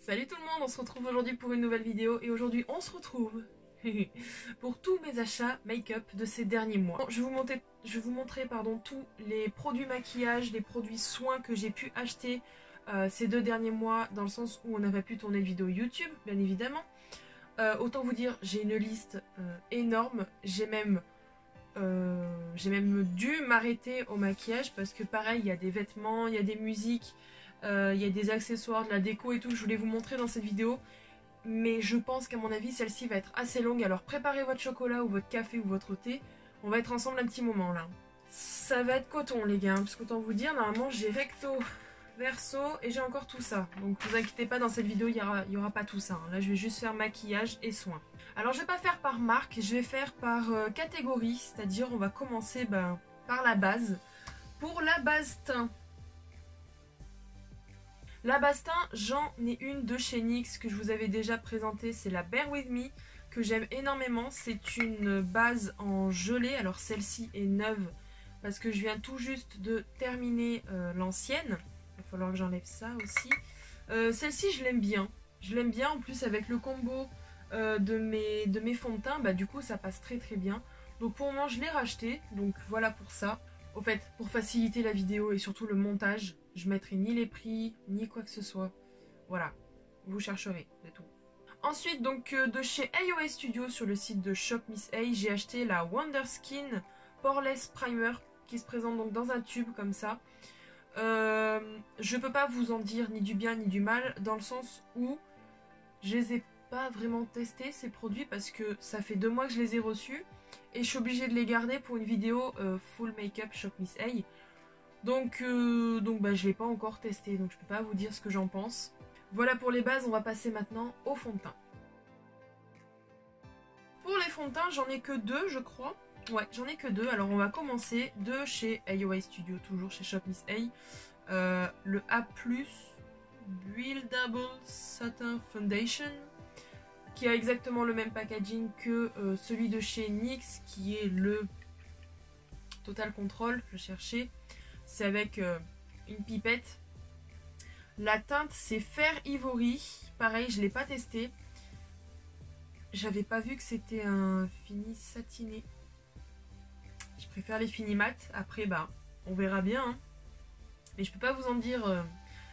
Salut tout le monde, on se retrouve aujourd'hui pour une nouvelle vidéo et aujourd'hui on se retrouve pour tous mes achats make-up de ces derniers mois. Je vais vous montrer tous les produits maquillage, les produits soins que j'ai pu acheter ces 2 derniers mois, dans le sens où on n'a pas pu tourner de vidéo YouTube, bien évidemment. Autant vous dire, j'ai une liste énorme, j'ai même dû m'arrêter au maquillage parce que pareil, il y a des vêtements, il y a des musiques, il y a des accessoires, de la déco et tout que je voulais vous montrer dans cette vidéo. Mais je pense qu'à mon avis, celle-ci va être assez longue. Alors préparez votre chocolat ou votre café ou votre thé. On va être ensemble un petit moment là. Ça va être coton les gars, parce qu'autant vous dire, normalement j'ai recto, verso et j'ai encore tout ça. Donc vous inquiétez pas, dans cette vidéo il y aura pas tout ça. Là je vais juste faire maquillage et soins. Alors je vais pas faire par marque, je vais faire par catégorie. C'est-à-dire on va commencer par la base. Pour la base teint. La base teint, j'en ai une de chez NYX que je vous avais déjà présentée, c'est la Bear With Me, que j'aime énormément. C'est une base en gelée, alors celle-ci est neuve parce que je viens tout juste de terminer l'ancienne. Il va falloir que j'enlève ça aussi. Celle-ci je l'aime bien, en plus avec le combo de mes fonds de teint, du coup ça passe très très bien. Donc pour le moment je l'ai racheté, donc voilà pour ça. Au fait, pour faciliter la vidéo et surtout le montage, je mettrai ni les prix, ni quoi que ce soit. Voilà, vous chercherez, c'est tout. Ensuite, donc de chez AOA Studio, sur le site de Shop Miss A, j'ai acheté la Wonder Skin Poreless Primer, qui se présente donc dans un tube comme ça. Je peux pas vous en dire ni du bien ni du mal, dans le sens où je les ai pas vraiment testés ces produits, parce que ça fait 2 mois que je les ai reçus. Et je suis obligée de les garder pour une vidéo full make-up Shop Miss A. Donc je ne l'ai pas encore testé, donc je peux pas vous dire ce que j'en pense. Voilà pour les bases, on va passer maintenant au fond de teint. Pour les fonds de teint, j'en ai que 2 je crois. Ouais, j'en ai que 2. Alors on va commencer de chez AOA Studio, toujours chez Shop Miss A. Le A+, Buildable Satin Foundation, qui a exactement le même packaging que celui de chez NYX, qui est le Total Control, je cherchais. C'est avec une pipette. La teinte c'est Fer Ivory. Pareil, je ne l'ai pas testé. J'avais pas vu que c'était un fini satiné. Je préfère les finis mat. Après, on verra bien. Hein. Mais je peux pas vous en dire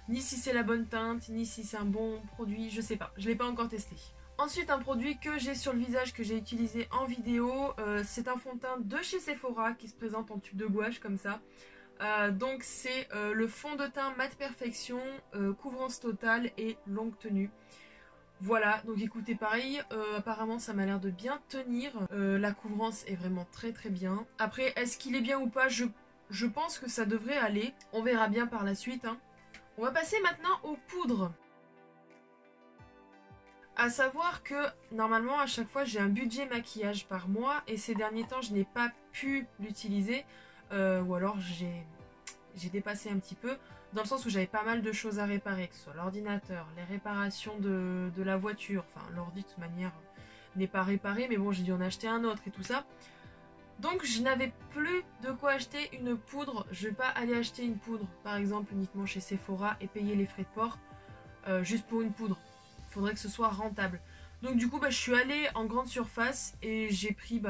ni si c'est la bonne teinte, ni si c'est un bon produit. Je sais pas. Je l'ai pas encore testé. Ensuite, un produit que j'ai sur le visage, que j'ai utilisé en vidéo. C'est un fond de teint de chez Sephora qui se présente en tube de gouache comme ça. Donc c'est le fond de teint Mat Perfection, couvrance totale et longue tenue. Voilà, donc écoutez, pareil, apparemment ça m'a l'air de bien tenir. La couvrance est vraiment très très bien. Après, est-ce qu'il est bien ou pas? Je pense que ça devrait aller. On verra bien par la suite. Hein. On va passer maintenant aux poudres. À savoir que normalement à chaque fois j'ai un budget maquillage par mois et ces derniers temps je n'ai pas pu l'utiliser. Ou alors j'ai dépassé un petit peu, dans le sens où j'avais pas mal de choses à réparer, que ce soit l'ordinateur, les réparations de la voiture, enfin l'ordi de toute manière n'est pas réparé, mais bon j'ai dû en acheter un autre et tout ça. Donc je n'avais plus de quoi acheter une poudre, je vais pas aller acheter une poudre par exemple uniquement chez Sephora et payer les frais de port juste pour une poudre. Il faudrait que ce soit rentable. Donc du coup je suis allée en grande surface et j'ai pris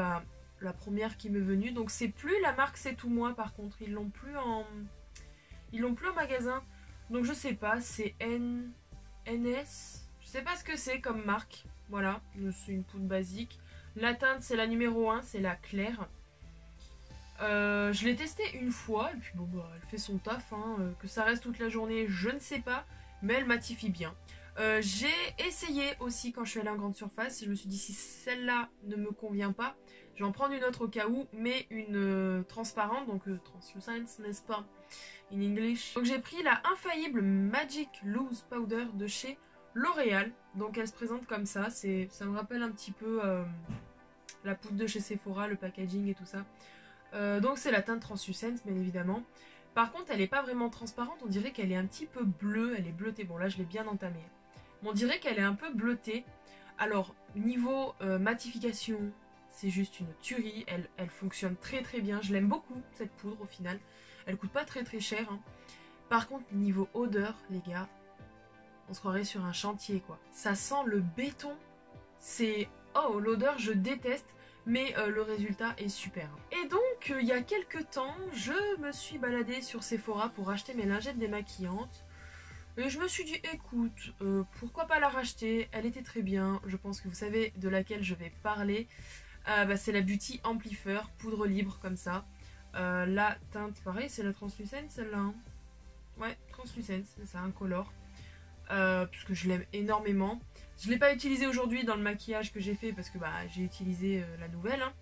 la première qui m'est venue. Donc c'est plus la marque C'est Tout Moi par contre. Ils l'ont plus en magasin. Donc je sais pas. C'est NS. Je sais pas ce que c'est comme marque. Voilà. C'est une poudre basique. La teinte c'est la numéro 1. C'est la claire. Je l'ai testée une fois. Et puis elle fait son taf. Hein. Que ça reste toute la journée, je ne sais pas. Mais elle matifie bien. J'ai essayé aussi quand je suis allée en grande surface. Je me suis dit si celle-là ne me convient pas, je vais en prendre une autre au cas où, mais une transparente, donc translucent, n'est-ce pas, in English. Donc j'ai pris la Infaillible Magic Loose Powder de chez L'Oréal. Donc elle se présente comme ça. Ça me rappelle un petit peu la poudre de chez Sephora, le packaging et tout ça. Donc c'est la teinte translucent, bien évidemment. Par contre, elle n'est pas vraiment transparente. On dirait qu'elle est un petit peu bleue. Elle est bleutée. Bon, là, je l'ai bien entamée. Mais on dirait qu'elle est un peu bleutée. Alors, niveau matification, c'est juste une tuerie. Elle fonctionne très très bien. Je l'aime beaucoup, cette poudre, au final. Elle coûte pas très très cher. Hein. Par contre, niveau odeur, les gars, On se croirait sur un chantier, quoi. Ça sent le béton. C'est... Oh, l'odeur, je déteste. Mais le résultat est super. Et donc, il y a quelques temps, je me suis baladée sur Sephora pour acheter mes lingettes démaquillantes. Et je me suis dit, écoute, pourquoi pas la racheter? Elle était très bien. Je pense que vous savez de laquelle je vais parler. C'est la Beauty Amplifier, poudre libre comme ça. La teinte, pareil, c'est la Translucent celle-là. Hein. Ouais, Translucent, c'est ça, un color. Puisque je l'aime énormément. Je ne l'ai pas utilisé aujourd'hui dans le maquillage que j'ai fait parce que j'ai utilisé la nouvelle. Hein.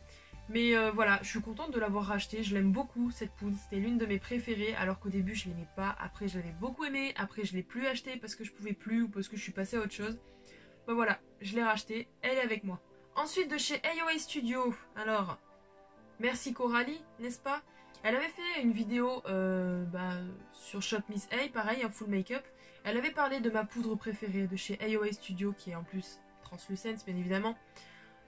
Mais voilà, je suis contente de l'avoir racheté. Je l'aime beaucoup cette poudre. C'était l'une de mes préférées alors qu'au début je l'aimais pas. Après je l'avais beaucoup aimé. Après je l'ai plus acheté parce que je pouvais plus ou parce que je suis passée à autre chose. Voilà, je l'ai racheté. Elle est avec moi. Ensuite de chez AOA Studio. Alors, merci Coralie, n'est-ce pas? Elle avait fait une vidéo sur Shop Miss A, pareil, un full make-up. Elle avait parlé de ma poudre préférée de chez AOA Studio, qui est en plus Translucent, bien évidemment.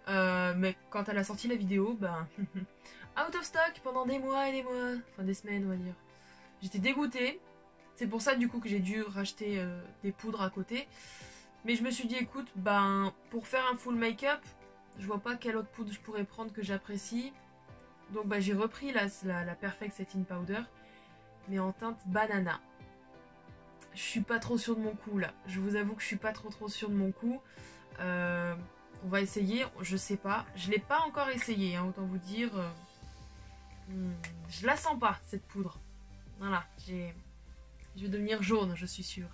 Mais quand elle a sorti la vidéo, out of stock pendant des mois et des mois. Enfin, des semaines, on va dire. J'étais dégoûtée. C'est pour ça, du coup, que j'ai dû racheter des poudres à côté. Mais je me suis dit, écoute, pour faire un full make-up, je vois pas quelle autre poudre je pourrais prendre que j'apprécie. Donc j'ai repris la Perfect Setting Powder, mais en teinte banana. Je suis pas trop sûre de mon coup là. Je vous avoue que je suis pas trop sûre de mon coup. On va essayer, je sais pas. Je l'ai pas encore essayé, hein, autant vous dire. Je la sens pas cette poudre. Voilà, je vais devenir jaune, je suis sûre.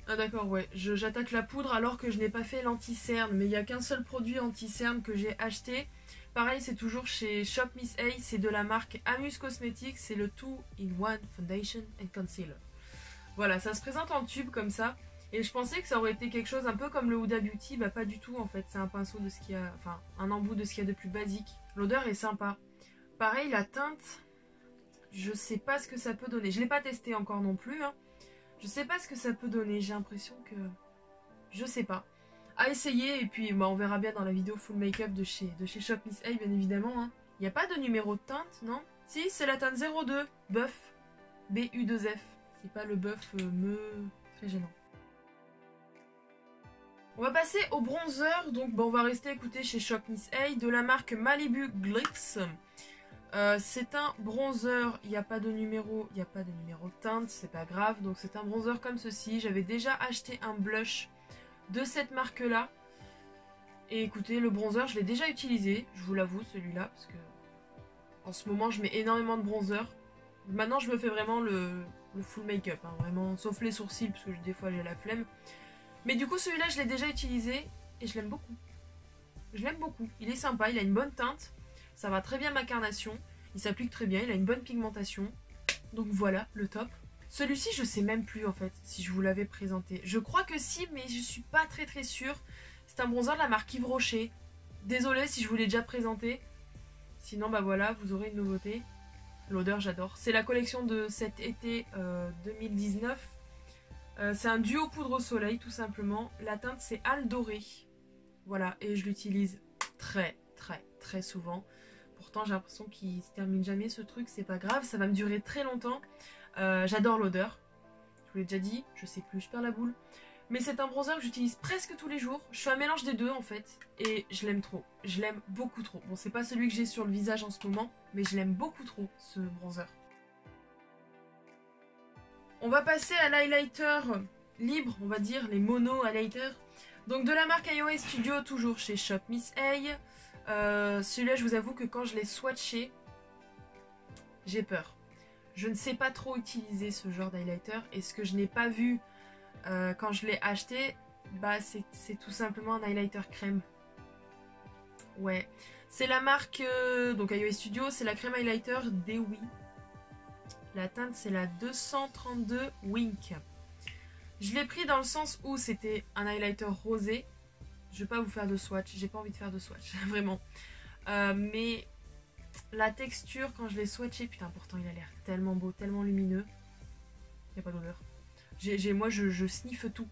Ah d'accord, ouais. J'attaque la poudre alors que je n'ai pas fait l'anti-cerne. Mais il n'y a qu'un seul produit anti-cerne que j'ai acheté. Pareil, c'est toujours chez Shop Miss A. C'est de la marque Amus Cosmetics. C'est le 2-in-1 Foundation and Concealer. Voilà, ça se présente en tube comme ça. Et je pensais que ça aurait été quelque chose un peu comme le Huda Beauty. Pas du tout en fait. C'est un pinceau de ce qu'il y a... Enfin, un embout de ce qu'il y a de plus basique. L'odeur est sympa. Pareil, la teinte... Je sais pas ce que ça peut donner. Je l'ai pas testé encore non plus, hein. Je sais pas ce que ça peut donner, j'ai l'impression que... Je sais pas. À essayer, et puis on verra bien dans la vidéo full make-up de chez Shop Miss A, bien évidemment. Il n'y a pas de numéro de teinte, non? Si, c'est la teinte 02, Buff, BU2F. C'est pas le Buff très gênant. On va passer au bronzer, donc on va rester écouter chez Shop Miss A, de la marque Malibu Glitz. C'est un bronzer, il n'y a pas de numéro, il n'y a pas de numéro de teinte, c'est pas grave. Donc c'est un bronzer comme ceci. J'avais déjà acheté un blush de cette marque là. Et écoutez, le bronzer je l'ai déjà utilisé, je vous l'avoue celui-là. Parce que en ce moment je mets énormément de bronzer. Maintenant je me fais vraiment le full make-up, hein, vraiment, sauf les sourcils parce que des fois j'ai la flemme. Mais du coup celui-là je l'ai déjà utilisé et je l'aime beaucoup. Je l'aime beaucoup, il est sympa, il a une bonne teinte. Ça va très bien ma carnation, il s'applique très bien, il a une bonne pigmentation. Donc voilà, le top. Celui-ci, je sais même plus en fait si je vous l'avais présenté. Je crois que si, mais je suis pas très sûre. C'est un bronzer de la marque Yves Rocher. Désolée si je vous l'ai déjà présenté. Sinon, voilà, vous aurez une nouveauté. L'odeur, j'adore. C'est la collection de cet été 2019. C'est un duo poudre au soleil, tout simplement. La teinte, c'est Al Doré. Voilà, et je l'utilise très souvent. Pourtant j'ai l'impression qu'il se termine jamais ce truc, c'est pas grave, ça va me durer très longtemps. J'adore l'odeur, je vous l'ai déjà dit, je sais plus, je perds la boule. Mais c'est un bronzer que j'utilise presque tous les jours. Je fais un mélange des deux en fait, et je l'aime trop, je l'aime beaucoup trop. Bon, c'est pas celui que j'ai sur le visage en ce moment, mais je l'aime beaucoup trop ce bronzer. On va passer à l'highlighter libre, on va dire, les mono highlighters. Donc de la marque AOA Studio, toujours chez Shop Miss A. Celui-là, je vous avoue que quand je l'ai swatché, j'ai peur. Je ne sais pas trop utiliser ce genre d'highlighter. Et ce que je n'ai pas vu quand je l'ai acheté, c'est tout simplement un highlighter crème. Ouais. C'est la marque donc AOA Studio, c'est la crème highlighter Dewy. La teinte, c'est la 232 Wink. Je l'ai pris dans le sens où c'était un highlighter rosé. Je vais pas vous faire de swatch, j'ai pas envie de faire de swatch, vraiment. Mais la texture, quand je l'ai swatché, putain, pourtant il a l'air tellement beau, tellement lumineux. Il n'y a pas d'odeur. Moi, je sniffe tout.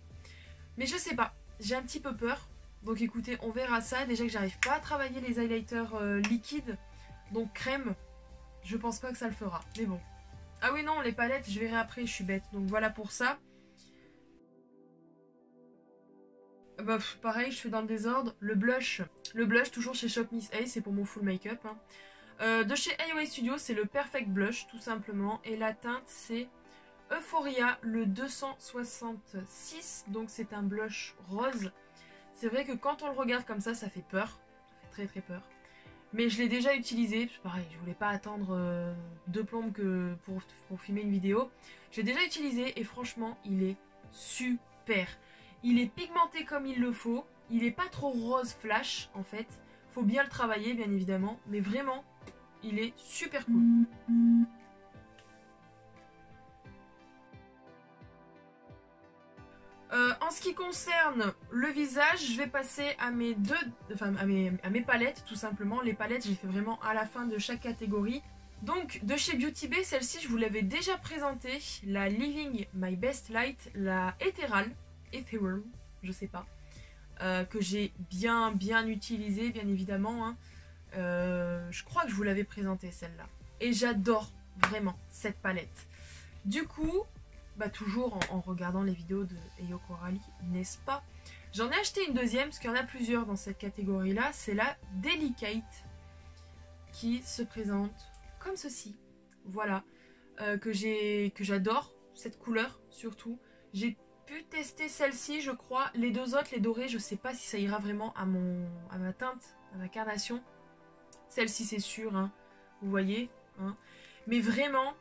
Mais je sais pas, j'ai un petit peu peur. Donc écoutez, on verra ça. Déjà que j'arrive pas à travailler les highlighters liquides, donc crème, je pense pas que ça le fera. Mais bon. Ah oui, non, les palettes, je verrai après, je suis bête. Donc voilà pour ça. Bah, pareil, je fais dans le désordre. Le blush toujours chez Shop Miss A, c'est pour mon full make-up. Hein. De chez AOA Studio, c'est le Perfect Blush, tout simplement. Et la teinte, c'est Euphoria, le 266. Donc, c'est un blush rose. C'est vrai que quand on le regarde comme ça fait peur. Ça fait très très peur. Mais je l'ai déjà utilisé. Pareil, je voulais pas attendre deux plombes que pour filmer une vidéo. J'ai déjà utilisé et franchement, il est super. Il est pigmenté comme il le faut. Il est pas trop rose flash, en fait. Faut bien le travailler, bien évidemment. Mais vraiment, il est super cool. En ce qui concerne le visage, je vais passer à mes à mes palettes, tout simplement. Les palettes, j'ai fait vraiment à la fin de chaque catégorie. Donc, de chez Beauty Bay, celle-ci, je vous l'avais déjà présentée. La Living My Best Light, la Ethereal, je sais pas. Que j'ai bien utilisée, bien évidemment. Hein. Je crois que je vous l'avais présentée, celle-là. Et j'adore vraiment cette palette. Du coup, bah toujours en regardant les vidéos de Eyo Coralie, n'est-ce pas? J'en ai acheté une deuxième, parce qu'il y en a plusieurs dans cette catégorie-là. C'est la Delicate, qui se présente comme ceci. Voilà. Que j'adore, cette couleur, surtout. J'ai pu tester celle-ci, je crois. Les deux autres, les dorés, je sais pas si ça ira vraiment à ma teinte, à ma carnation. Celle-ci, c'est sûr, hein. Vous voyez, hein. Mais vraiment,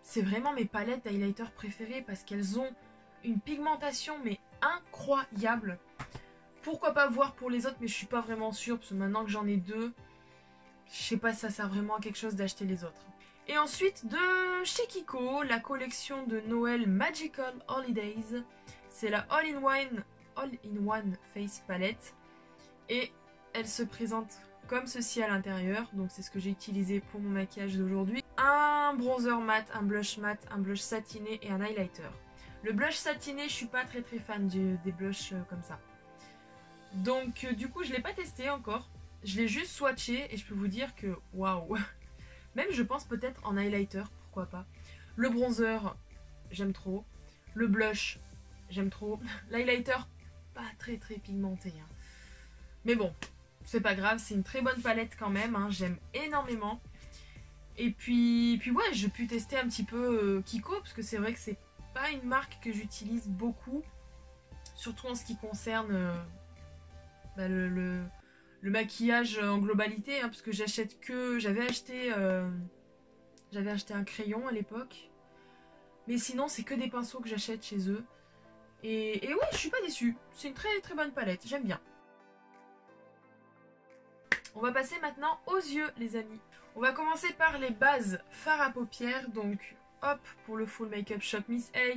c'est vraiment mes palettes d'highlighter préférées parce qu'elles ont une pigmentation mais incroyable. Pourquoi pas voir pour les autres, mais je suis pas vraiment sûre parce que maintenant que j'en ai deux, je sais pas si ça sert vraiment à quelque chose d'acheter les autres. Et ensuite de chez Kiko, la collection de Noël Magical Holidays. C'est la All-in-One Face Palette. Et elle se présente comme ceci à l'intérieur. Donc c'est ce que j'ai utilisé pour mon maquillage d'aujourd'hui. Un bronzer mat, un blush mat, un blush satiné et un highlighter. Le blush satiné, je suis pas très fan des blushs comme ça. Donc du coup, je l'ai pas testé encore. Je l'ai juste swatché et je peux vous dire que waouh. Même je pense peut-être en highlighter, pourquoi pas. Le bronzer, j'aime trop. Le blush, j'aime trop. L'highlighter, pas très pigmenté. Hein. Mais bon, c'est pas grave, c'est une très bonne palette quand même. Hein. J'aime énormément. Et puis ouais, j'ai pu tester un petit peu Kiko, parce que c'est vrai que c'est pas une marque que j'utilise beaucoup. Surtout en ce qui concerne bah, le maquillage en globalité, hein, parce que j'achète que... J'avais acheté un crayon à l'époque. Mais sinon, c'est que des pinceaux que j'achète chez eux. Et ouais, je suis pas déçue. C'est une très bonne palette, j'aime bien. On va passer maintenant aux yeux, les amis. On va commencer par les bases fard à paupières. Donc, hop, pour le full make-up Shop Miss A.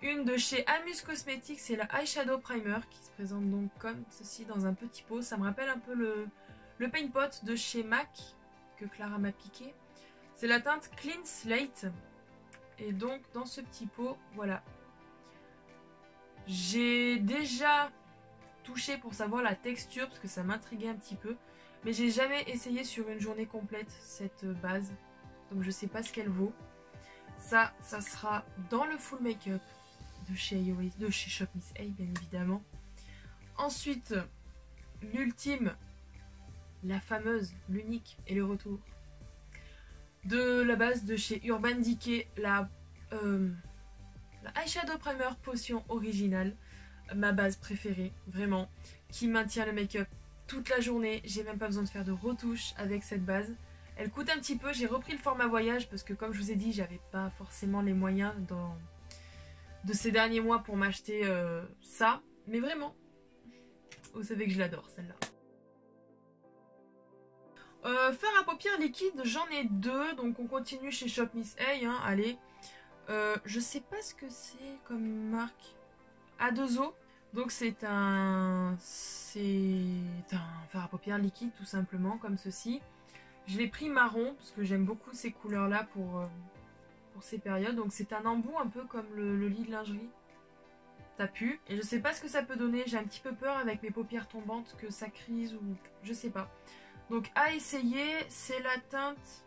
Une de chez Amuse Cosmetics, c'est la Eyeshadow Primer qui se présente donc comme ceci dans un petit pot. Ça me rappelle un peu le Paint Pot de chez MAC que Clara m'a piqué. C'est la teinte Clean Slate. Et donc dans ce petit pot, voilà. J'ai déjà touché pour savoir la texture parce que ça m'intriguait un petit peu. Mais j'ai jamais essayé sur une journée complète cette base. Donc je sais pas ce qu'elle vaut. Ça sera dans le full make-up de chez Shop Miss A, bien évidemment. Ensuite, l'ultime, la fameuse, l'unique et le retour de la base de chez Urban Decay, la Eyeshadow Primer Potion originale, ma base préférée, vraiment, qui maintient le make-up toute la journée. J'ai même pas besoin de faire de retouches avec cette base. Elle coûte un petit peu, j'ai repris le format voyage parce que comme je vous ai dit, j'avais pas forcément les moyens de ces derniers mois pour m'acheter ça. Mais vraiment, vous savez que je l'adore celle-là. Fard à paupières liquide, j'en ai deux. Donc on continue chez Shop Miss A. Hein, allez. Je sais pas ce que c'est comme marque. A2O. Donc c'est un fard à paupières liquide tout simplement comme ceci. Je l'ai pris marron parce que j'aime beaucoup ces couleurs là pour ces périodes. Donc c'est un embout un peu comme le lit de lingerie. Ça pue. Et je sais pas ce que ça peut donner. J'ai un petit peu peur avec mes paupières tombantes que ça crise ou je sais pas. Donc à essayer, c'est la teinte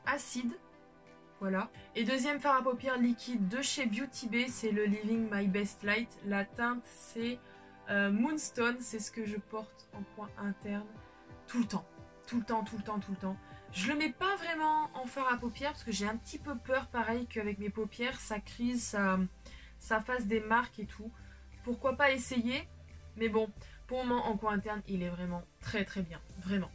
acide. Voilà. Et deuxième fard à paupières liquide de chez Beauty Bay, c'est le Living My Best Light. La teinte c'est Moonstone, c'est ce que je porte en coin interne tout le temps. Tout le temps, tout le temps, tout le temps. Je le mets pas vraiment en fard à paupières parce que j'ai un petit peu peur, pareil qu'avec mes paupières, ça crise, ça fasse des marques et tout. Pourquoi pas essayer? Mais bon, pour le moment, en coin interne, il est vraiment très très bien. Vraiment.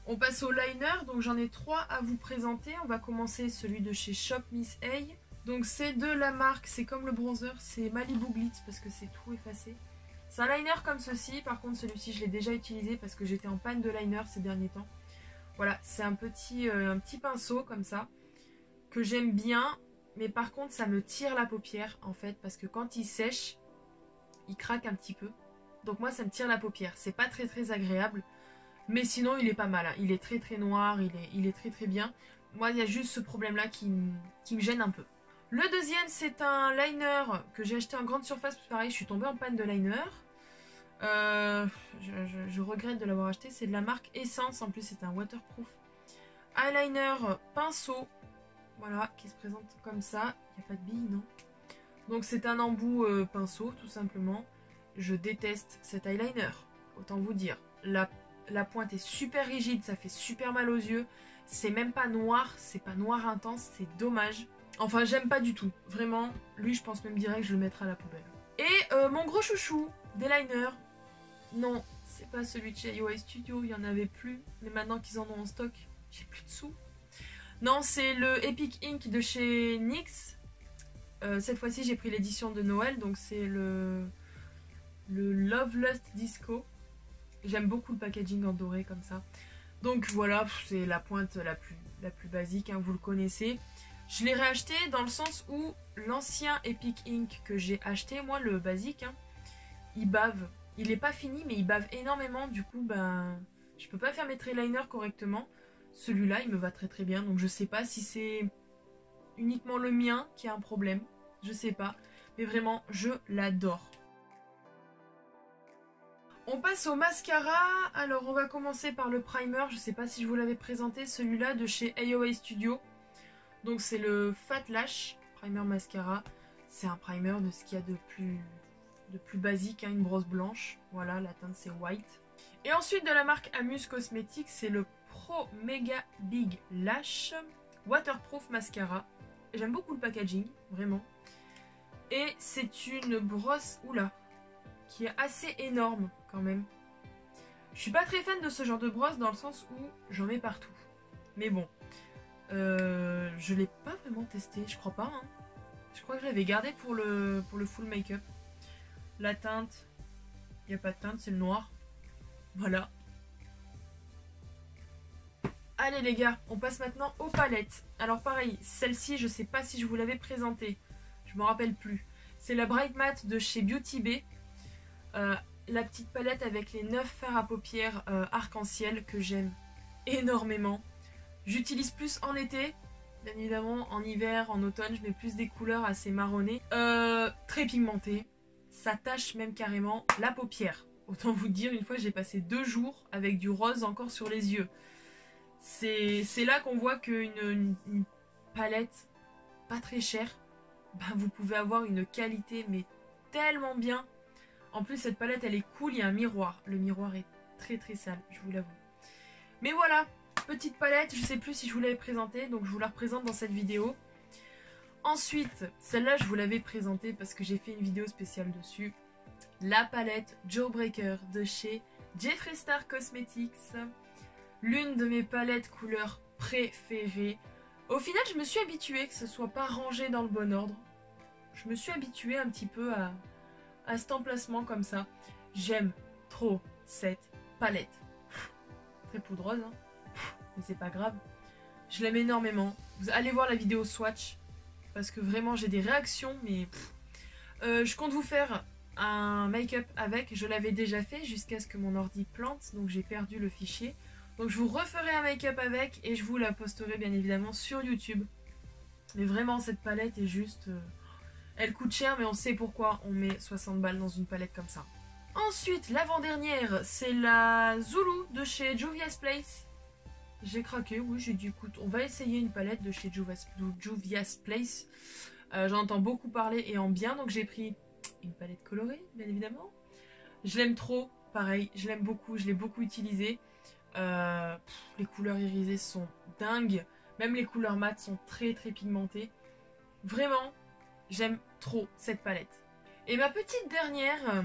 On passe au liner, donc j'en ai 3 à vous présenter. On va commencer celui de chez Shop Miss A. Donc c'est de la marque, c'est comme le bronzer, c'est Malibu Glitz parce que c'est tout effacé. C'est un liner comme ceci, par contre celui-ci je l'ai déjà utilisé parce que j'étais en panne de liner ces derniers temps. Voilà, c'est un petit pinceau comme ça, que j'aime bien, mais par contre ça me tire la paupière en fait, parce que quand il sèche, il craque un petit peu. Donc moi ça me tire la paupière, c'est pas très très agréable. Mais sinon, il est pas mal. Hein. Il est très très noir, il est très très bien. Moi, il y a juste ce problème-là qui me gêne un peu. Le deuxième, c'est un liner que j'ai acheté en grande surface. Pareil, je suis tombée en panne de liner. Je regrette de l'avoir acheté. C'est de la marque Essence. En plus, c'est un waterproof. Eyeliner pinceau. Voilà, qui se présente comme ça. Il n'y a pas de bille, non? Donc, c'est un embout pinceau, tout simplement. Je déteste cet eyeliner. Autant vous dire. La pointe est super rigide, ça fait super mal aux yeux. C'est même pas noir, c'est pas noir intense, c'est dommage. Enfin, j'aime pas du tout. Vraiment, lui, je pense même direct que je le mettrai à la poubelle. Et mon gros chouchou, des liners. Non, c'est pas celui de chez IOI Studio, il y en avait plus. Mais maintenant qu'ils en ont en stock, j'ai plus de sous. Non, c'est le Epic Ink de chez NYX. Cette fois-ci, j'ai pris l'édition de Noël, donc c'est le Love Lust Disco. J'aime beaucoup le packaging en doré comme ça. Donc voilà, c'est la pointe la plus basique, hein, vous le connaissez. Je l'ai réacheté dans le sens où l'ancien Epic Ink que j'ai acheté, moi le basique, hein, il bave. Il n'est pas fini mais il bave énormément. Du coup, ben, je peux pas faire mes trail liners correctement. Celui-là, il me va très très bien. Donc je sais pas si c'est uniquement le mien qui a un problème. Je sais pas. Mais vraiment, je l'adore. On passe au mascara. Alors on va commencer par le primer. Je sais pas si je vous l'avais présenté, celui-là de chez AOA Studio. Donc c'est le Fat Lash Primer Mascara. C'est un primer de ce qu'il y a de plus basique, hein, une brosse blanche. Voilà, la teinte c'est white. Et ensuite de la marque Amuse Cosmetics, c'est le Pro Mega Big Lash Waterproof Mascara. J'aime beaucoup le packaging, vraiment. Et c'est une brosse, oula, qui est assez énorme quand même. Je suis pas très fan de ce genre de brosse dans le sens où j'en mets partout. Mais bon, je l'ai pas vraiment testé, je crois pas. Hein. Je crois que je l'avais gardé pour le full make-up. La teinte, il n'y a pas de teinte, c'est le noir. Voilà. Allez les gars, on passe maintenant aux palettes. Alors pareil, celle-ci, je sais pas si je vous l'avais présentée. Je me rappelle plus. C'est la Bright Matte de chez Beauty Bay. La petite palette avec les 9 fards à paupières arc-en-ciel que j'aime énormément. J'utilise plus en été, bien évidemment en hiver, en automne, je mets plus des couleurs assez marronnées. Très pigmentées, ça tache même carrément la paupière. Autant vous dire, une fois j'ai passé 2 jours avec du rose encore sur les yeux. C'est là qu'on voit qu'une palette pas très chère, ben vous pouvez avoir une qualité mais tellement bien. En plus, cette palette, elle est cool, il y a un miroir. Le miroir est très très sale, je vous l'avoue. Mais voilà, petite palette, je sais plus si je vous l'avais présentée, donc je vous la représente dans cette vidéo. Ensuite, celle-là, je vous l'avais présentée parce que j'ai fait une vidéo spéciale dessus. La palette Jawbreaker de chez Jeffree Star Cosmetics. L'une de mes palettes couleurs préférées. Au final, je me suis habituée que ce soit pas rangé dans le bon ordre. Je me suis habituée un petit peu à cet emplacement comme ça. J'aime trop cette palette. Très poudreuse, hein. Mais c'est pas grave. Je l'aime énormément. Vous allez voir la vidéo swatch parce que vraiment j'ai des réactions, mais je compte vous faire un make-up avec. Je l'avais déjà fait jusqu'à ce que mon ordi plante, donc j'ai perdu le fichier. Donc je vous referai un make-up avec et je vous la posterai bien évidemment sur YouTube. Mais vraiment cette palette est juste... Elle coûte cher, mais on sait pourquoi on met 60 balles dans une palette comme ça. Ensuite, l'avant-dernière, c'est la Zulu de chez Juvia's Place. J'ai craqué, oui, j'ai dit écoute, on va essayer une palette de chez Juvia's Place. J'en entends beaucoup parler et en bien, donc j'ai pris une palette colorée, bien évidemment. Je l'aime trop, pareil, je l'aime beaucoup, je l'ai beaucoup utilisée. Les couleurs irisées sont dingues. Même les couleurs mat sont très très pigmentées. Vraiment, j'aime trop cette palette. Et ma petite dernière,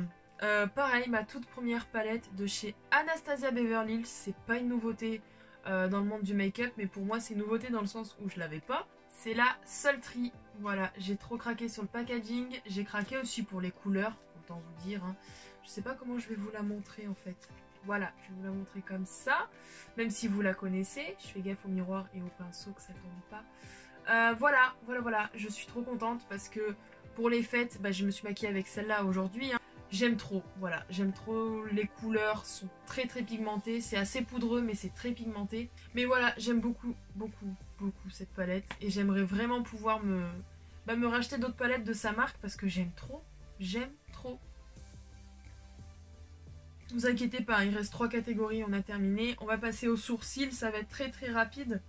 pareil, ma toute première palette de chez Anastasia Beverly Hills. C'est pas une nouveauté dans le monde du make-up, mais pour moi c'est une nouveauté dans le sens où je l'avais pas. C'est la Sultry. Voilà, j'ai trop craqué sur le packaging. J'ai craqué aussi pour les couleurs, autant vous dire. Hein. Je sais pas comment je vais vous la montrer en fait. Voilà, je vais vous la montrer comme ça. Même si vous la connaissez. Je fais gaffe au miroir et au pinceau que ça tombe pas. Voilà. Je suis trop contente parce que pour les fêtes, bah, je me suis maquillée avec celle-là aujourd'hui. Hein. J'aime trop, voilà, j'aime trop, les couleurs sont très très pigmentées, c'est assez poudreux mais c'est très pigmenté. Mais voilà, j'aime beaucoup cette palette et j'aimerais vraiment pouvoir me racheter d'autres palettes de sa marque parce que j'aime trop. Ne vous inquiétez pas, il reste 3 catégories, on a terminé. On va passer aux sourcils, ça va être très très rapide.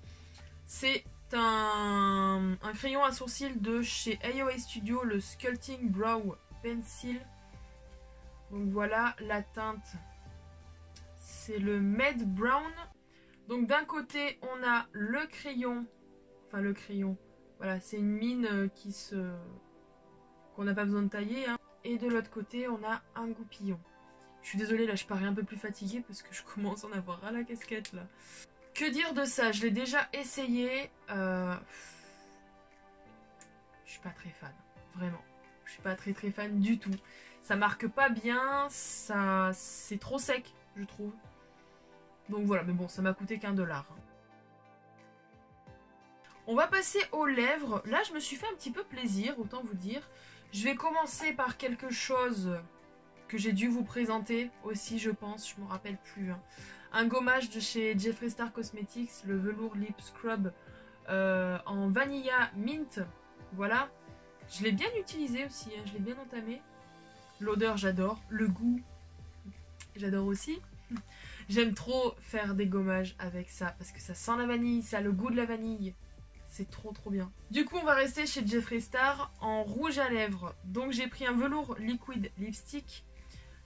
C'est un crayon à sourcils de chez AOA Studio, le Sculpting Brow Pencil. Donc voilà, la teinte, c'est le Med Brown. Donc d'un côté, on a le crayon. Voilà, c'est une mine qu'on n'a pas besoin de tailler. Hein. Et de l'autre côté, on a un goupillon. Je suis désolée, là, je parais un peu plus fatiguée parce que je commence à en avoir ras la casquette, là. Que dire de ça? Je l'ai déjà essayé. Je suis pas très fan, vraiment. Je suis pas très fan du tout. Ça marque pas bien, c'est trop sec, je trouve. Donc voilà, mais bon, ça m'a coûté qu'1 $. On va passer aux lèvres. Là, je me suis fait un petit peu plaisir, autant vous dire. Je vais commencer par quelque chose que j'ai dû vous présenter aussi, je pense. Je me rappelle plus. Hein. Un gommage de chez Jeffree Star Cosmetics, le Velour Lip Scrub en Vanilla Mint. Voilà. Je l'ai bien utilisé aussi, hein. Je l'ai bien entamé. L'odeur, j'adore. Le goût, j'adore aussi. J'aime trop faire des gommages avec ça parce que ça sent la vanille, ça a le goût de la vanille. C'est trop bien. Du coup, on va rester chez Jeffree Star en rouge à lèvres. Donc, j'ai pris un velours liquid lipstick.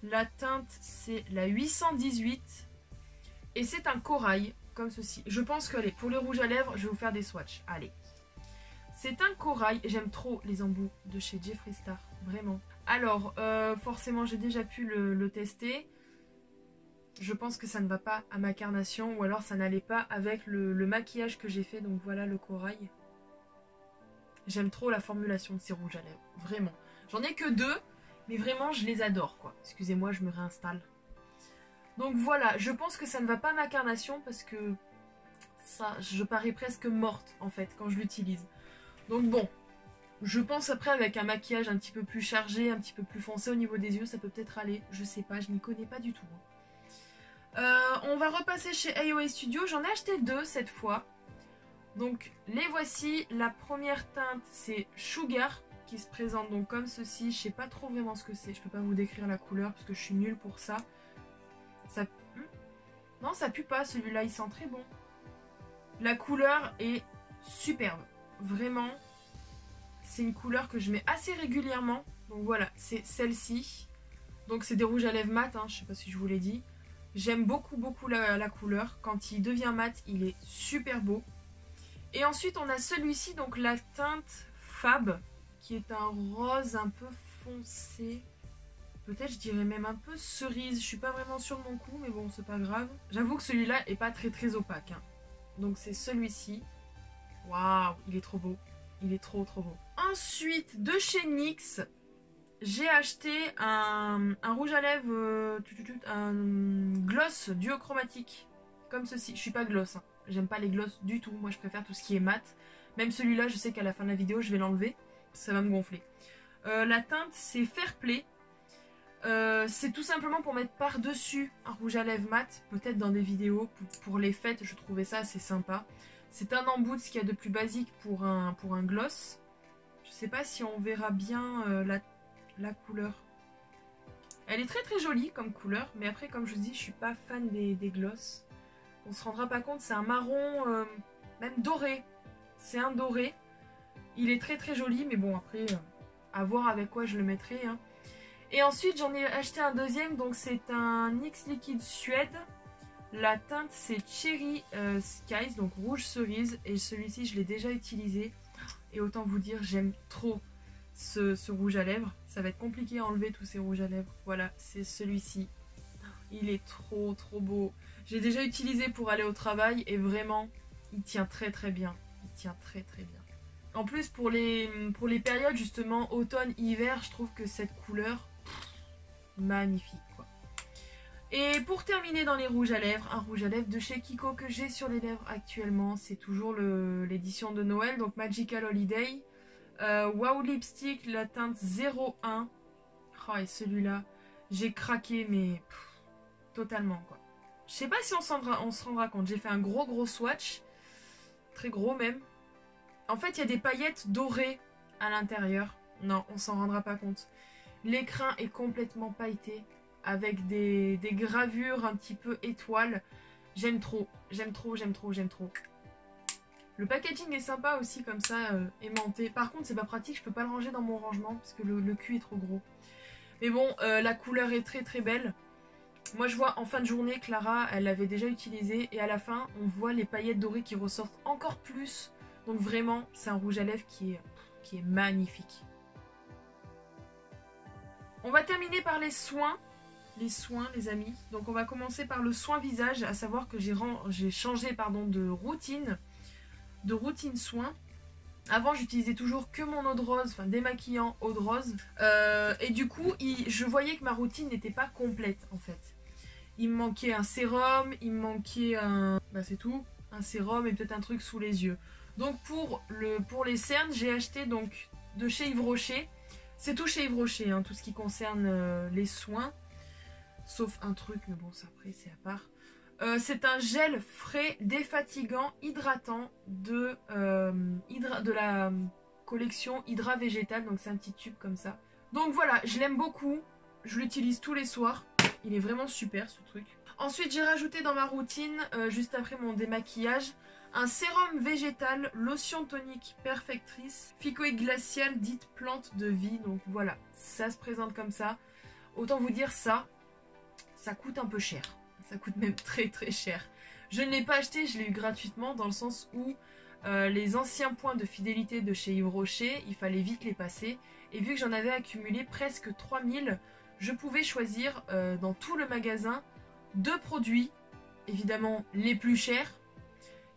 La teinte, c'est la 818. Et c'est un corail, comme ceci. Je pense que, allez, pour les rouges à lèvres, je vais vous faire des swatchs. Allez. C'est un corail. J'aime trop les embouts de chez Jeffree Star. Vraiment. Alors, forcément, j'ai déjà pu le tester. Je pense que ça ne va pas à ma carnation ou alors ça n'allait pas avec le maquillage que j'ai fait. Donc voilà le corail. J'aime trop la formulation de ces rouges à lèvres. Vraiment. J'en ai que 2, mais vraiment je les adore quoi. Excusez-moi, je me réinstalle. Donc voilà, je pense que ça ne va pas à ma carnation parce que ça, je parais presque morte en fait quand je l'utilise. Donc bon. Je pense après avec un maquillage un petit peu plus chargé, un petit peu plus foncé au niveau des yeux, ça peut peut-être aller. Je sais pas, je m'y connais pas du tout. On va repasser chez AOA Studio. J'en ai acheté 2 cette fois. Donc les voici. La première teinte c'est Sugar qui se présente donc comme ceci. Je sais pas trop vraiment ce que c'est. Je peux pas vous décrire la couleur parce que je suis nulle pour ça. Ça... Non, ça pue pas celui-là. Il sent très bon. La couleur est superbe. Vraiment. C'est une couleur que je mets assez régulièrement. Donc voilà, c'est celle-ci. Donc c'est des rouges à lèvres mat, hein, je sais pas si je vous l'ai dit. J'aime beaucoup la couleur. Quand il devient mat, il est super beau. Et ensuite on a celui-ci, donc la teinte Fab, qui est un rose un peu foncé. Peut-être je dirais même un peu cerise. Je suis pas vraiment sûre de mon coup, mais bon, c'est pas grave. J'avoue que celui-là est pas très opaque. Hein. Donc c'est celui-ci. Waouh, il est trop beau. Il est trop beau. Ensuite, de chez NYX, j'ai acheté un rouge à lèvres, un gloss duochromatique, comme ceci. Je suis pas gloss, hein. J'aime pas les gloss du tout. Moi, je préfère tout ce qui est mat. Même celui-là, je sais qu'à la fin de la vidéo, je vais l'enlever. Ça va me gonfler. La teinte, c'est Fair Play. C'est tout simplement pour mettre par-dessus un rouge à lèvres mat. Peut-être dans des vidéos. Pour les fêtes, je trouvais ça assez sympa. C'est un embout de ce qu'il y a de plus basique pour un gloss. Je sais pas si on verra bien la couleur. Elle est très jolie comme couleur. Mais après, comme je vous dis, je suis pas fan des gloss. On se rendra pas compte, c'est un marron même doré. C'est un doré. Il est très joli. Mais bon, après, à voir avec quoi je le mettrai. Hein. Et ensuite j'en ai acheté un deuxième, donc c'est un NYX Liquide Suède. La teinte c'est Cherry Skies, donc rouge cerise. Et celui-ci je l'ai déjà utilisé. Et autant vous dire, j'aime trop ce rouge à lèvres. Ça va être compliqué à enlever tous ces rouges à lèvres. Voilà, c'est celui-ci. Il est trop beau. J'ai déjà utilisé pour aller au travail et vraiment, il tient très bien. Il tient très bien. En plus, pour les périodes justement automne-hiver, je trouve que cette couleur, magnifique quoi. Et pour terminer dans les rouges à lèvres, un rouge à lèvres de chez Kiko que j'ai sur les lèvres actuellement. C'est toujours l'édition de Noël, donc Magical Holiday. Wow Lipstick, la teinte 01. Oh, et celui-là, j'ai craqué, mais totalement quoi. Je sais pas si on se rendra compte. J'ai fait un gros swatch. Très gros même. En fait, il y a des paillettes dorées à l'intérieur. Non, on s'en rendra pas compte. L'écrin est complètement pailleté. Avec des gravures un petit peu étoiles. J'aime trop. Le packaging est sympa aussi comme ça, aimanté. Par contre, c'est pas pratique, je peux pas le ranger dans mon rangement parce que le cul est trop gros. Mais bon, la couleur est très belle. Moi, je vois en fin de journée, Clara, elle l'avait déjà utilisé. Et à la fin, on voit les paillettes dorées qui ressortent encore plus. Donc vraiment, c'est un rouge à lèvres qui est magnifique. On va terminer par les soins. Les soins, les amis. Donc on va commencer par le soin visage, à savoir que j'ai changé de routine. De routine soin. Avant, j'utilisais toujours que mon eau de rose, enfin démaquillant eau de rose. Et du coup, je voyais que ma routine n'était pas complète en fait. Il me manquait un sérum, il me manquait un... Bah c'est tout. Un sérum et peut-être un truc sous les yeux. Donc pour les cernes, j'ai acheté donc de chez Yves Rocher. C'est tout chez Yves Rocher, hein, tout ce qui concerne les soins. Sauf un truc, mais bon, ça après c'est à part. C'est un gel frais, défatigant, hydratant de la collection Hydra Végétal. Donc c'est un petit tube comme ça. Donc voilà, je l'aime beaucoup. Je l'utilise tous les soirs. Il est vraiment super ce truc. Ensuite, j'ai rajouté dans ma routine, juste après mon démaquillage, un sérum végétal, lotion tonique perfectrice, ficoïde glaciale dite plante de vie. Donc voilà, ça se présente comme ça. Autant vous dire ça coûte un peu cher. Ça coûte même très cher. Je ne l'ai pas acheté, je l'ai eu gratuitement dans le sens où les anciens points de fidélité de chez Yves Rocher, il fallait vite les passer. Et vu que j'en avais accumulé presque 3000, je pouvais choisir dans tout le magasin 2 produits, évidemment les plus chers,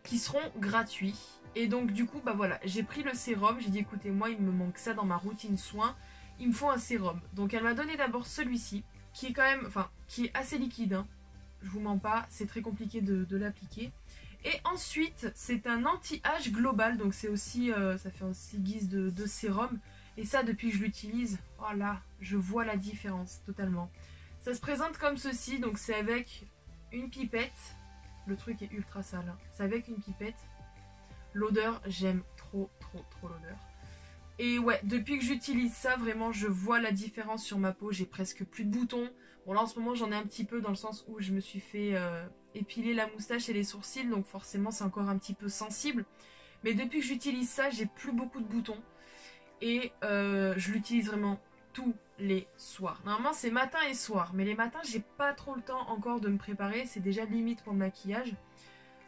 qui seront gratuits. Et donc du coup, bah voilà, j'ai pris le sérum, j'ai dit écoutez, moi il me manque ça dans ma routine soin, il me faut un sérum. Donc elle m'a donné d'abord celui-ci, qui est quand même, enfin, qui est assez liquide, hein. Je vous mens pas, c'est très compliqué de l'appliquer. Et ensuite, c'est un anti-âge global, donc c'est aussi, ça fait aussi guise de sérum. Et ça, depuis que je l'utilise, oh là, je vois la différence totalement. Ça se présente comme ceci, donc c'est avec une pipette. Le truc est ultra sale, hein. C'est avec une pipette. L'odeur, j'aime trop l'odeur. Et ouais, depuis que j'utilise ça, vraiment, je vois la différence sur ma peau. J'ai presque plus de boutons. Bon, là, en ce moment, j'en ai un petit peu dans le sens où je me suis fait épiler la moustache et les sourcils. Donc forcément, c'est encore un petit peu sensible. Mais depuis que j'utilise ça, j'ai plus beaucoup de boutons. Et je l'utilise vraiment tous les soirs. Normalement, c'est matin et soir. Mais les matins, j'ai pas trop le temps encore de me préparer. C'est déjà limite pour le maquillage.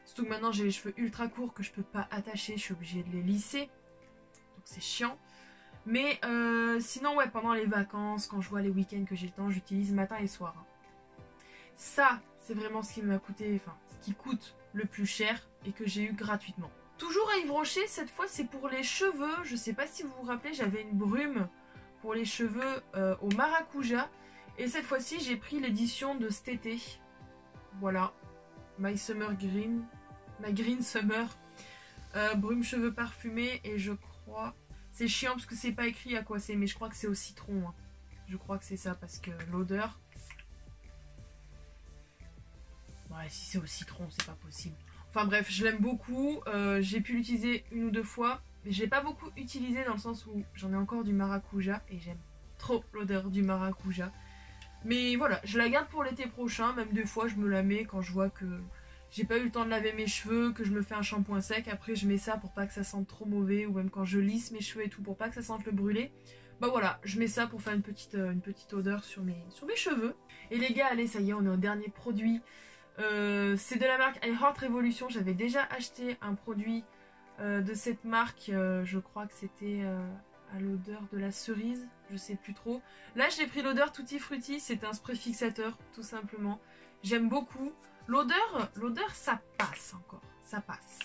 Surtout que maintenant, j'ai les cheveux ultra courts que je peux pas attacher. Je suis obligée de les lisser. C'est chiant. Mais sinon, ouais, pendant les vacances, quand je vois les week-ends que j'ai le temps, j'utilise matin et soir. Ça, c'est vraiment ce qui m'a coûté, enfin, ce qui coûte le plus cher et que j'ai eu gratuitement. Toujours à Yves Rocher, cette fois, c'est pour les cheveux. Je sais pas si vous vous rappelez, j'avais une brume pour les cheveux au maracuja. Et cette fois-ci, j'ai pris l'édition de cet été. Voilà. My Summer Green. My Green Summer. Brume cheveux parfumés et je crois... C'est chiant parce que c'est pas écrit à quoi c'est, mais je crois que c'est au citron. Hein. Je crois que c'est ça parce que l'odeur... Ouais, si c'est au citron, c'est pas possible. Enfin bref, je l'aime beaucoup. J'ai pu l'utiliser 1 ou 2 fois, mais je l'ai pas beaucoup utilisé dans le sens où j'en ai encore du maracuja et j'aime trop l'odeur du maracuja. Mais voilà, je la garde pour l'été prochain. Même des fois, je me la mets quand je vois que... j'ai pas eu le temps de laver mes cheveux, que je me fais un shampoing sec. Après, je mets ça pour pas que ça sente trop mauvais. Ou même quand je lisse mes cheveux et tout, pour pas que ça sente le brûlé. Bah voilà, je mets ça pour faire une petite odeur sur mes cheveux. Et les gars, allez, ça y est, on est au dernier produit. C'est de la marque I Heart Revolution. J'avais déjà acheté un produit de cette marque. Je crois que c'était à l'odeur de la cerise. Je sais plus trop. Là, j'ai pris l'odeur Tutti Frutti. C'est un spray fixateur, tout simplement. J'aime beaucoup. L'odeur, ça passe encore. Ça passe.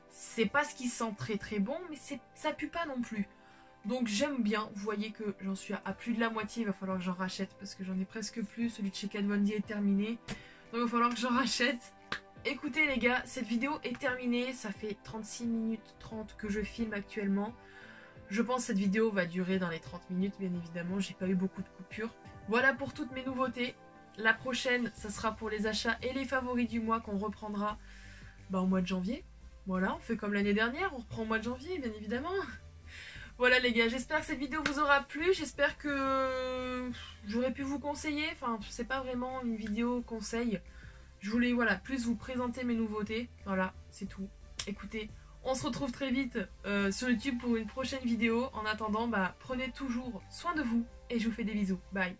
C'est pas ce qui sent très très bon, mais ça pue pas non plus. Donc j'aime bien, vous voyez que j'en suis à plus de la moitié, il va falloir que j'en rachète parce que j'en ai presque plus, celui de chez Kat Von D est terminé, donc il va falloir que j'en rachète. Écoutez les gars, cette vidéo est terminée, ça fait 36 minutes 30 que je filme actuellement. Je pense que cette vidéo va durer dans les 30 minutes, bien évidemment, j'ai pas eu beaucoup de coupures. Voilà pour toutes mes nouveautés. La prochaine, ça sera pour les achats et les favoris du mois qu'on reprendra au mois de janvier. Voilà, on fait comme l'année dernière, on reprend au mois de janvier, bien évidemment. Voilà les gars, j'espère que cette vidéo vous aura plu, j'espère que j'aurais pu vous conseiller, enfin c'est pas vraiment une vidéo conseil, je voulais voilà plus vous présenter mes nouveautés, voilà c'est tout. Écoutez, on se retrouve très vite sur YouTube pour une prochaine vidéo, en attendant prenez toujours soin de vous et je vous fais des bisous, bye.